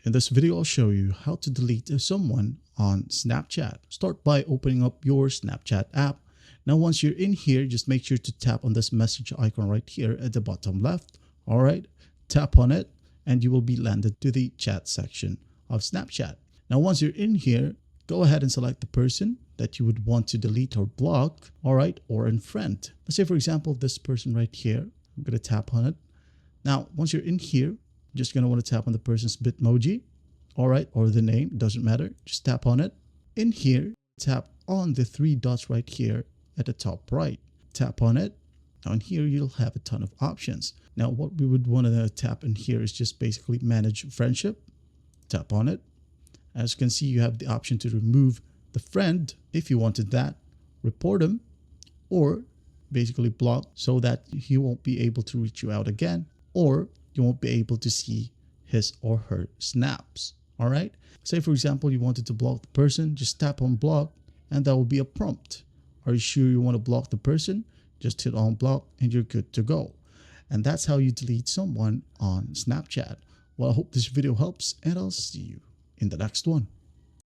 In this video, I'll show you how to delete someone on Snapchat. Start by opening up your Snapchat app. Now, once you're in here, just make sure to tap on this message icon right here at the bottom left. All right, tap on it and you will be landed to the chat section of Snapchat. Now, once you're in here, go ahead and select the person that you would want to delete or block, all right, or unfriend. Let's say, for example, this person right here. I'm going to tap on it. Now, once you're in here, just going to want to tap on the person's Bitmoji, all right, or the name, doesn't matter. Just tap on it. In here, tap on the three dots right here at the top right. Tap on it. Now in here, you'll have a ton of options. Now, what we would want to tap in here is just basically manage friendship. Tap on it. As you can see, you have the option to remove the friend if you wanted that, report him, or basically block so that he won't be able to reach you out again, or you won't be able to see his or her snaps. All right. Say, for example, you wanted to block the person, just tap on block and that will be a prompt. Are you sure you want to block the person? Just hit on block and you're good to go. And that's how you delete someone on Snapchat. Well, I hope this video helps and I'll see you in the next one.